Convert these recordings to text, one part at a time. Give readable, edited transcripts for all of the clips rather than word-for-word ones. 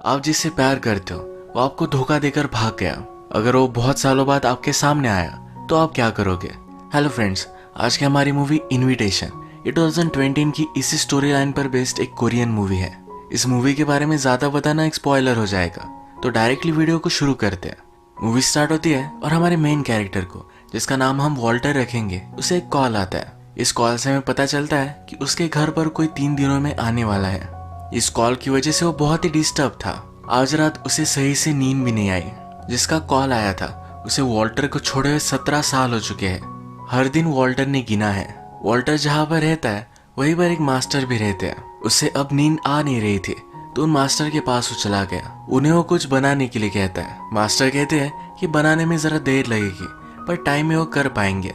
आप जिससे प्यार करते हो वो आपको धोखा देकर भाग गया। अगर वो बहुत सालों बाद आपके सामने आया तो आप क्या करोगे? हेलो फ्रेंड्स, आज की हमारी मूवी इनविटेशन ये 2020 की इसी स्टोरी लाइन पर बेस्ड एक कोरियन मूवी है। इस मूवी के बारे में ज्यादा बताना एक स्पॉइलर हो जाएगा, तो डायरेक्टली वीडियो को शुरू करते हैं। मूवी स्टार्ट होती है और हमारे मेन कैरेक्टर को, जिसका नाम हम वॉल्टर रखेंगे, उसे एक कॉल आता है। इस कॉल से हमें पता चलता है कि उसके घर पर कोई 3 दिनों में आने वाला है। इस कॉल की वजह से वो बहुत ही डिस्टर्ब था। आज रात उसे सही से नींद भी नहीं आई। जिसका कॉल आया था उसे वॉल्टर को छोड़े हुए 17 साल हो चुके हैं। हर दिन वॉल्टर ने गिना है। वॉल्टर जहाँ पर रहता है वहीं पर एक मास्टर भी रहते हैं। उसे अब नींद आ नहीं रही थी तो उन मास्टर के पास वो चला गया। उन्हें वो कुछ बनाने के लिए कहता है। मास्टर कहते हैं कि बनाने में जरा देर लगेगी पर टाइम में वो कर पाएंगे।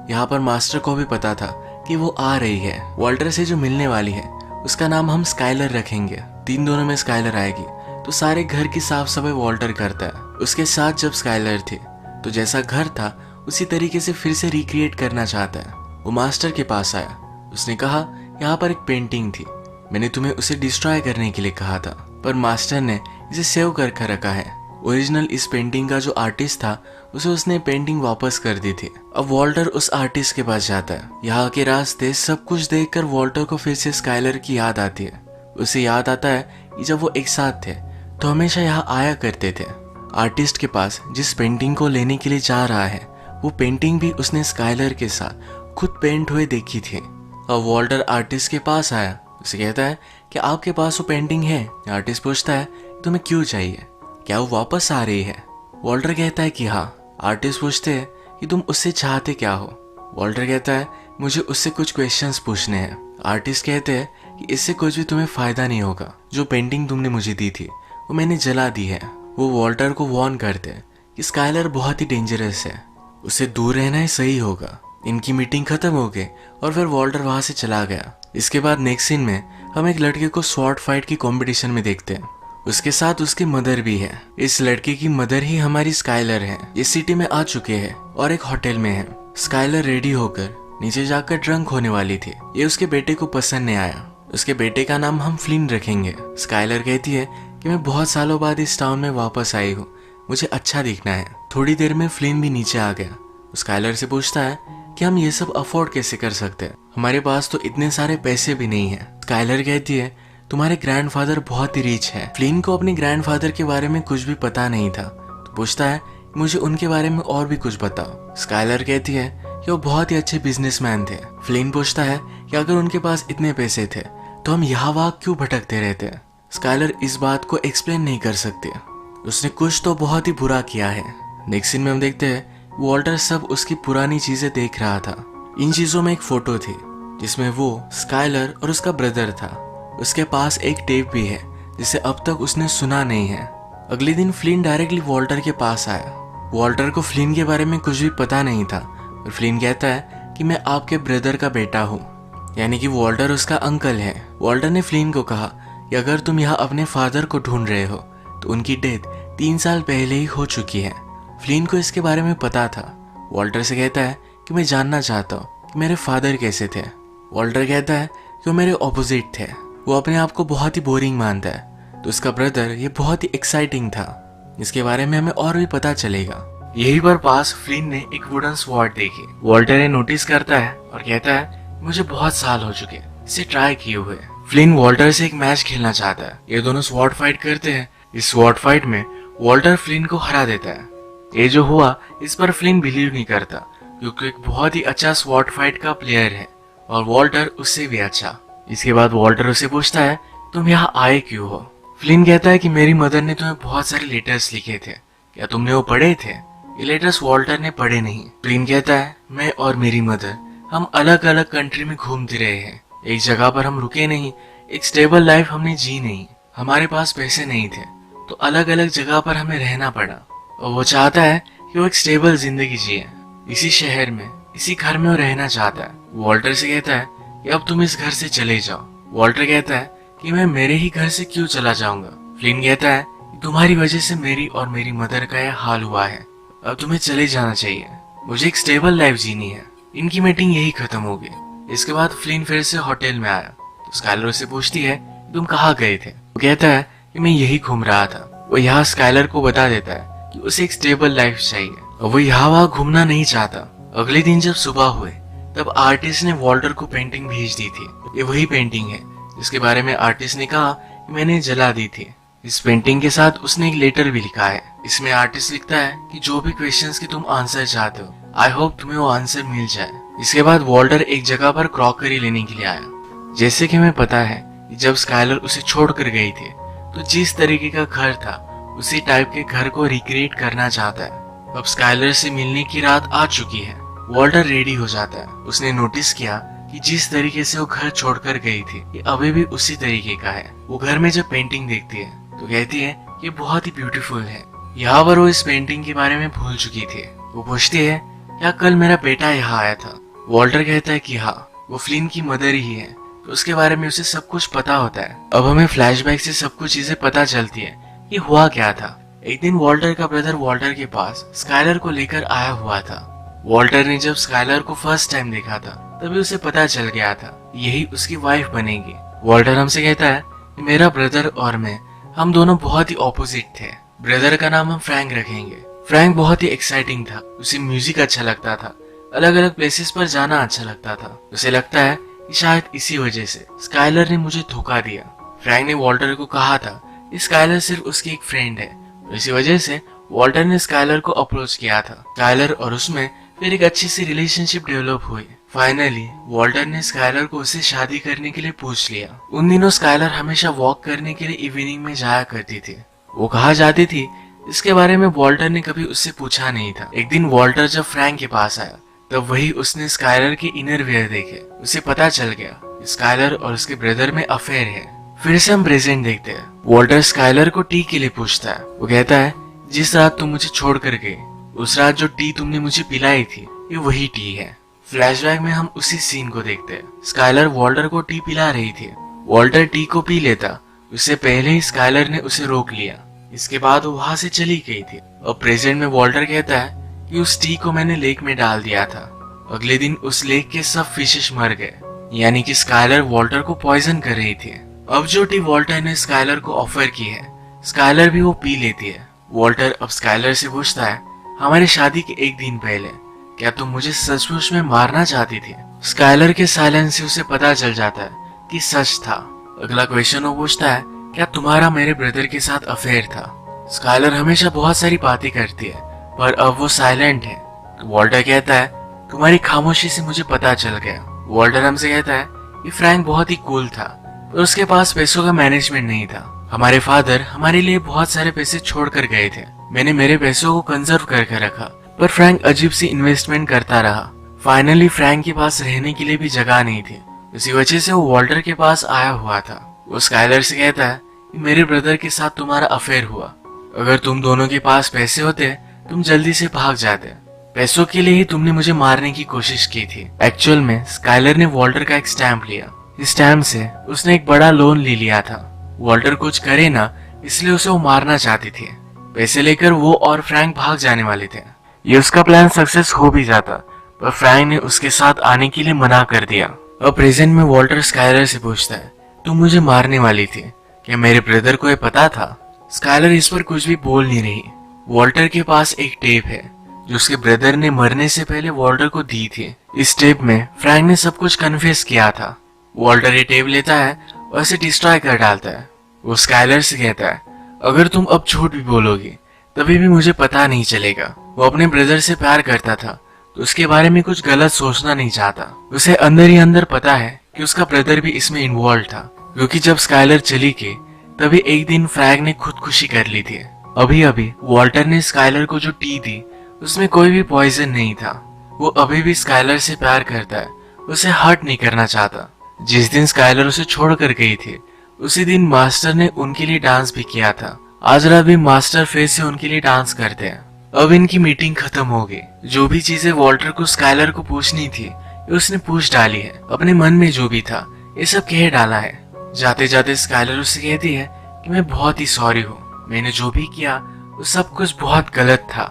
यहाँ पर मास्टर को भी पता था कि वो आ रही है। वॉल्टर से जो मिलने वाली है उसका नाम हम स्काइलर रखेंगे। 3 दिनों में स्काइलर आएगी तो सारे घर की साफ सफाई वॉल्टर करता है। उसके साथ जब स्काइलर थी तो जैसा घर था उसी तरीके से फिर से रिक्रिएट करना चाहता है। वो मास्टर के पास आया। उसने कहा, यहाँ पर एक पेंटिंग थी, मैंने तुम्हें उसे डिस्ट्रॉय करने के लिए कहा था, पर मास्टर ने इसे सेव कर रखा है। ओरिजिनल इस पेंटिंग का जो आर्टिस्ट था उसे उसने पेंटिंग वापस कर दी थी। अब वॉल्टर उस आर्टिस्ट के पास जाता है। यहाँ के रास्ते सब कुछ देखकर वॉल्टर को फिर से स्काइलर की याद आती है। उसे याद आता है कि जब वो एक साथ थे तो हमेशा यहाँ आया करते थे। आर्टिस्ट के पास जिस पेंटिंग को लेने के लिए जा रहा है वो पेंटिंग भी उसने स्काइलर के साथ खुद पेंट हुए देखी थी। अब वॉल्टर आर्टिस्ट के पास आया। उसे कहता है कि आपके पास वो पेंटिंग है? आर्टिस्ट पूछता है तुम्हें क्यों चाहिए, क्या वो वापस आ रही है? वॉल्टर कहता है कि हाँ। आर्टिस्ट पूछते हैं कि तुम उससे चाहते क्या हो? वॉल्टर कहता है मुझे उससे कुछ क्वेश्चंस पूछने हैं। आर्टिस्ट कहते हैं कि इससे कुछ भी तुम्हें फायदा नहीं होगा। जो पेंटिंग तुमने मुझे दी थी वो मैंने जला दी है। वो वॉल्टर को वार्न करते हैं कि स्काइलर बहुत ही डेंजरस है, उससे दूर रहना ही सही होगा। इनकी मीटिंग खत्म हो गई और फिर वॉल्टर वहां से चला गया। इसके बाद नेक्स्ट सीन में हम एक लड़के को स्वॉर्ड फाइट की कंपटीशन में देखते हैं। उसके साथ उसकी मदर भी है। इस लड़के की मदर ही हमारी स्काइलर है। ये सिटी में आ चुके हैं और एक होटल में है। स्काइलर रेडी होकर नीचे जाकर ड्रंक होने वाली थी। ये उसके बेटे को पसंद नहीं आया। उसके बेटे का नाम हम फ्लिन रखेंगे। स्काइलर कहती है कि मैं बहुत सालों बाद इस टाउन में वापस आई हूँ, मुझे अच्छा दिखना है। थोड़ी देर में फ्लिन भी नीचे आ गया। स्काइलर से पूछता है कि हम ये सब अफोर्ड कैसे कर सकते हैं, हमारे पास तो इतने सारे पैसे भी नहीं है। स्काइलर कहती है तुम्हारे ग्रैंडफादर बहुत ही रिच है। फ्लिन को अपने ग्रैंडफादर के बारे में कुछ भी पता नहीं था तो पूछता है मुझे उनके बारे में और भी कुछ बताओ। स्काइलर कहती है कि वो बहुत ही अच्छे बिजनेसमैन थे। फ्लिन पूछता है कि अगर उनके पास इतने पैसे थे तो हम यहाँ वहाँ क्यों भटकते रहते हैं। स्काइलर इस बात को एक्सप्लेन नहीं कर सकती। उसने कुछ तो बहुत ही बुरा किया है। नेक्स्ट सीन में हम देखते हैं वॉल्टर सब उसकी पुरानी चीजें देख रहा था। इन चीजों में एक फोटो थी जिसमें वो, स्काइलर और उसका ब्रदर था। उसके पास एक टेप भी है जिसे अब तक उसने सुना नहीं है। अगले दिन फ्लिन डायरेक्टली वॉल्टर के पास आया। वॉल्टर को फ्लिन के बारे में कुछ भी पता नहीं था और फ्लिन कहता है कि मैं आपके ब्रदर का बेटा हूँ, यानी कि वॉल्टर उसका अंकल है। वॉल्टर ने फ्लिन को कहा कि अगर तुम यहाँ अपने फादर को ढूंढ रहे हो तो उनकी डेथ 3 साल पहले ही हो चुकी है। फ्लिन को इसके बारे में पता था। वॉल्टर से कहता है कि मैं जानना चाहता हूँ कि मेरे फादर कैसे थे। वॉल्टर कहता है कि वो मेरे ऑपोजिट थे। वो अपने आप को बहुत ही बोरिंग मानता है, तो उसका ब्रदर ये बहुत ही एक्साइटिंग था। इसके बारे में हमें और भी पता चलेगा। यही पर पास फ्लिन ने एक वुडन स्वॉर्ड देखी। वॉल्टर ने नोटिस करता है और कहता है मुझे बहुत साल हो चुके इसे ट्राई किए हुए। फ्लिन वॉल्टर से एक मैच खेलना चाहता है। ये दोनों स्वॉर्ड फाइट करते हैं। इस स्वॉर्ड फाइट में वॉल्टर फ्लिन को हरा देता है। ये जो हुआ इस पर फ्लिन बिलीव नहीं करता क्योंकि एक बहुत ही अच्छा स्वॉर्ड फाइट का प्लेयर है और वॉल्टर उससे भी अच्छा। इसके बाद वॉल्टर उसे पूछता है तुम यहाँ आए क्यों हो? फ्लिन कहता है कि मेरी मदर ने तुम्हें बहुत सारे लेटर्स लिखे थे, क्या तुमने वो पढ़े थे? ये लेटर्स वॉल्टर ने पढ़े नहीं। फ्लिन कहता है मैं और मेरी मदर हम अलग अलग कंट्री में घूमते रहे हैं, एक जगह पर हम रुके नहीं, एक स्टेबल लाइफ हमने जी नहीं। हमारे पास पैसे नहीं थे तो अलग अलग जगह पर हमें रहना पड़ा और वो चाहता है कि वो एक स्टेबल जिंदगी जिए। इसी शहर में इसी घर में वो रहना चाहता है। वॉल्टर से कहता है कि अब तुम इस घर से चले जाओ। वॉल्टर कहता है कि मैं मेरे ही घर से क्यों चला जाऊंगा। फ्लिन कहता है कि तुम्हारी वजह से मेरी और मेरी मदर का यह हाल हुआ है, अब तुम्हें चले जाना चाहिए, मुझे एक स्टेबल लाइफ जीनी है। इनकी मीटिंग यही खत्म हो गई। इसके बाद फ्लिन फिर से होटल में आया तो स्काइलर से पूछती है तुम कहाँ गए थे? वो कहता है कि मैं यही घूम रहा था। वो यहाँ स्काइलर को बता देता है कि उसे एक स्टेबल लाइफ चाहिए और वो यहाँ वहाँ घूमना नहीं चाहता। अगले दिन जब सुबह हुए तब आर्टिस्ट ने वॉल्टर को पेंटिंग भेज दी थी। ये वही पेंटिंग है जिसके बारे में आर्टिस्ट ने कहा कि मैंने जला दी थी। इस पेंटिंग के साथ उसने एक लेटर भी लिखा है। इसमें आर्टिस्ट लिखता है कि जो भी क्वेश्चंस की तुम आंसर चाहते हो, आई होप तुम्हें वो आंसर मिल जाए। इसके बाद वॉल्टर एक जगह पर क्रॉकरी लेने के लिए आया। जैसे कि हमें पता है कि जब स्काइलर उसे छोड़कर गई थी तो जिस तरीके का घर था उसी टाइप के घर को रिक्रिएट करना चाहता है। अब स्काइलर से मिलने की रात आ चुकी है। वॉल्टर रेडी हो जाता है। उसने नोटिस किया कि जिस तरीके से वो घर छोड़कर गई थी ये अभी भी उसी तरीके का है। वो घर में जब पेंटिंग देखती है तो कहती है ये बहुत ही ब्यूटीफुल है। यहाँ पर वो इस पेंटिंग के बारे में भूल चुकी थी। वो पूछती है क्या कल मेरा बेटा यहाँ आया था? वॉल्टर कहता है कि हाँ, वो फ्लिन की मदर ही है। तो उसके बारे में उसे सब कुछ पता होता है। अब हमें फ्लैशबैक से सब कुछ चीजें पता चलती है कि हुआ क्या था। एक दिन वॉल्टर का ब्रदर वॉल्टर के पास स्काइलर को लेकर आया हुआ था। वॉल्टर ने जब स्काइलर को फर्स्ट टाइम देखा था तभी उसे पता चल गया था यही उसकी वाइफ बनेगी। वॉल्टर हमसे कहता है कि मेरा ब्रदर और मैं, हम दोनों बहुत ही ऑपोजिट थे। ब्रदर का नाम हम फ्रैंक रखेंगे। फ्रैंक बहुत ही एक्साइटिंग था। उसे म्यूजिक अच्छा लगता था, अलग अलग प्लेसेस पर जाना अच्छा लगता था। उसे लगता है कि शायद इसी वजह से स्काइलर ने मुझे धोखा दिया। फ्रैंक ने वॉल्टर को कहा था कि स्काइलर सिर्फ उसकी एक फ्रेंड है। इसी वजह से वॉल्टर ने स्काइलर को अप्रोच किया था। स्काइलर और उसमें फिर एक अच्छी सी रिलेशनशिप डेवलप हुई। फाइनली वॉल्टर ने स्काइलर को उससे शादी करने के लिए पूछ लिया। उन दिनों स्काइलर हमेशा वॉक करने के लिए इवनिंग में जाया करती थी। वो कहाँ जाती थी इसके बारे में वॉल्टर ने कभी उससे पूछा नहीं था। एक दिन वॉल्टर जब फ्रैंक के पास आया तब वही उसने स्काइलर के इनर वेयर देखे। उसे पता चल गया स्काइलर और उसके ब्रदर में अफेयर है। फिर से हम प्रेजेंट देखते हैं। वॉल्टर स्काइलर को टी के लिए पूछता है। वो कहता है जिस रात तुम मुझे छोड़ कर गए उस रात जो टी तुमने मुझे पिलाई थी ये वही टी है। फ्लैशबैक में हम उसी सीन को देखते हैं। स्काइलर वॉल्टर को टी पिला रही थी। वॉल्टर टी को पी लेता, उससे पहले ही स्काइलर ने उसे रोक लिया। इसके बाद वो वहां से चली गई थी। और प्रेजेंट में वॉल्टर कहता है कि उस टी को मैंने लेक में डाल दिया था। अगले दिन उस लेक के सब फिशेस मर गए, यानी कि स्काइलर वॉल्टर को पॉइजन कर रही थी। अब जो टी वॉल्टर ने स्काइलर को ऑफर की है स्काइलर भी वो पी लेती है। वॉल्टर अब स्काइलर से पूछता है हमारी शादी के एक दिन पहले क्या तुम मुझे सचमुच में मारना चाहती थी? स्काइलर के साइलेंस से उसे पता चल जाता है कि सच था। अगला क्वेश्चन वो पूछता है क्या तुम्हारा मेरे ब्रदर के साथ अफेयर था? स्काइलर हमेशा बहुत सारी बातें करती है पर अब वो साइलेंट है। वॉल्टर कहता है तुम्हारी खामोशी से मुझे पता चल गया। वॉल्टर हमसे कहता है कि फ्रैंक बहुत ही कूल था पर उसके पास पैसों का मैनेजमेंट नहीं था। हमारे फादर हमारे लिए बहुत सारे पैसे छोड़ कर गए थे। मैंने मेरे पैसों को कंजर्व करके रखा पर फ्रैंक अजीब सी इन्वेस्टमेंट करता रहा। फाइनली फ्रैंक के पास रहने के लिए भी जगह नहीं थी। इसी वजह से वो वॉल्टर के पास आया हुआ था। वो स्काइलर से कहता है कि मेरे ब्रदर के साथ तुम्हारा अफेयर हुआ। अगर तुम दोनों के पास पैसे होते तुम जल्दी से भाग जाते। पैसों के लिए ही तुमने मुझे मारने की कोशिश की थी। एक्चुअल में स्काइलर ने वॉल्टर का एक स्टैम्प लिया। इस स्टैम्प से उसने एक बड़ा लोन ले लिया था। वॉल्टर कुछ करे ना इसलिए उसे वो मारना चाहती थी। पैसे लेकर वो और फ्रैंक भाग जाने वाले थे। ये उसका प्लान सक्सेस हो भी जाता पर फ्रैंक ने उसके साथ आने के लिए मना कर दिया। अब प्रेजेंट में वॉल्टर स्काइलर से पूछता है तुम मुझे मारने वाली थी, क्या मेरे ब्रदर को ये पता था? स्काइलर इस पर कुछ भी बोल नहीं रही। वॉल्टर के पास एक टेप है जो उसके ब्रदर ने मरने से पहले वॉल्टर को दी थी। इस टेप में फ्रैंक ने सब कुछ कन्फेस किया था। वॉल्टर ये टेप लेता है और इसे डिस्ट्रॉय कर डालता है। वो स्काइलर से कहता है अगर तुम अब झूठ भी बोलोगी तभी भी मुझे पता नहीं चलेगा। वो अपने ब्रदर से प्यार करता था तो उसके बारे में कुछ गलत सोचना नहीं चाहता। उसे अंदर ही अंदर पता है कि उसका ब्रदर भी इसमें इन्वॉल्व था, क्योंकि जब स्काइलर चली गई तभी एक दिन फ्रैंक ने खुदकुशी कर ली थी। अभी अभी वॉल्टर ने स्काइलर को जो टी दी उसमें कोई भी पॉइजन नहीं था। वो अभी भी स्काइलर से प्यार करता है, उसे हर्ट नहीं करना चाहता। जिस दिन स्काइलर उसे छोड़ कर गई थी उसी दिन मास्टर ने उनके लिए डांस भी किया था। आज रात भी मास्टर फिर से उनके लिए डांस करते हैं। अब इनकी मीटिंग खत्म हो गई। जो भी चीजें वॉल्टर को स्काइलर को पूछनी थी उसने पूछ डाली है। अपने मन में जो भी था ये सब कह डाला है। जाते जाते स्काइलर उससे कहती है कि मैं बहुत ही सॉरी हूँ, मैंने जो भी किया वो सब कुछ बहुत गलत था।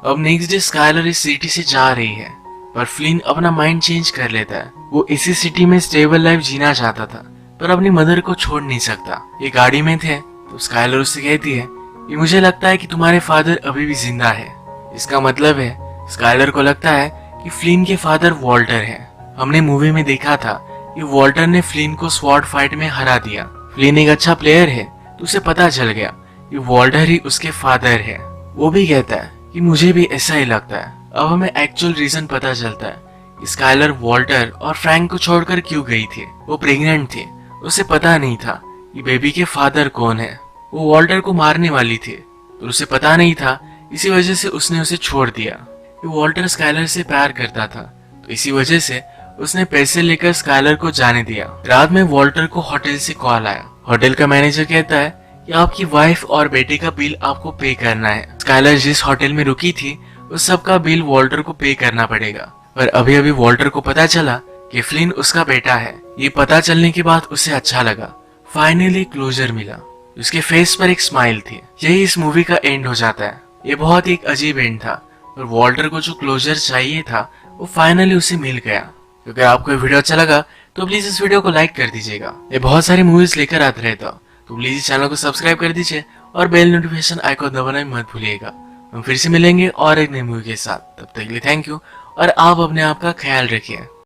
अब नेक्स्ट डे स्काइलर इस सिटी से जा रही है पर फ्लिन अपना माइंड चेंज कर लेता है। वो इसी सिटी में स्टेबल लाइफ जीना चाहता था पर अपनी मदर को छोड़ नहीं सकता। ये गाड़ी में थे तो स्काइलर उससे कहती है कि मुझे लगता है कि तुम्हारे फादर अभी भी जिंदा है। इसका मतलब है स्काइलर को लगता है कि फ्लिन के फादर वॉल्टर हैं। हमने मूवी में देखा था कि वॉल्टर ने फ्लिन को स्वॉर्ड फाइट में हरा दिया। फ्लिन एक अच्छा प्लेयर है तो उसे पता चल गया कि वॉल्टर ही उसके फादर है। वो भी कहता है कि मुझे भी ऐसा ही लगता है। अब हमें एक्चुअल रीजन पता चलता है कि स्काइलर वॉल्टर और फ्रैंक को छोड़कर क्यों गई थी। वो प्रेग्नेंट थी, उसे पता नहीं था कि बेबी के फादर कौन है। वो वॉल्टर को मारने वाली थी पर उसे पता नहीं था, इसी वजह से उसने उसे छोड़ दिया। वॉल्टर स्काइलर से प्यार करता था तो इसी वजह से उसने पैसे लेकर स्काइलर को जाने दिया। रात में वॉल्टर को होटल से कॉल आया। होटल का मैनेजर कहता है कि आपकी वाइफ और बेटे का बिल आपको पे करना है। स्काइलर जिस होटल में रुकी थी उस सब का बिल वॉल्टर को पे करना पड़ेगा। पर अभी अभी वॉल्टर को पता चला कि फ्लिन उसका बेटा है। ये पता चलने के बाद उसे अच्छा लगा, फाइनली क्लोजर मिला। उसके फेस पर एक स्माइल थी। यही इस मूवी का एंड हो जाता है। ये बहुत ही एक अजीब एंड था और वॉल्टर को जो क्लोजर चाहिए था वो फाइनली उसे मिल गया। अगर आपको ये वीडियो अच्छा लगा तो प्लीज इस वीडियो को लाइक कर दीजिएगा। ये बहुत सारी मूवीज लेकर आते रहता तो प्लीज इस चैनल को सब्सक्राइब कर दीजिए और बेल नोटिफिकेशन आइकॉन दबाना मत भूलिएगा। हम फिर से मिलेंगे और एक नई मूवी के साथ। तब तक के लिए थैंक यू और आप अपने आप का ख्याल रखिए।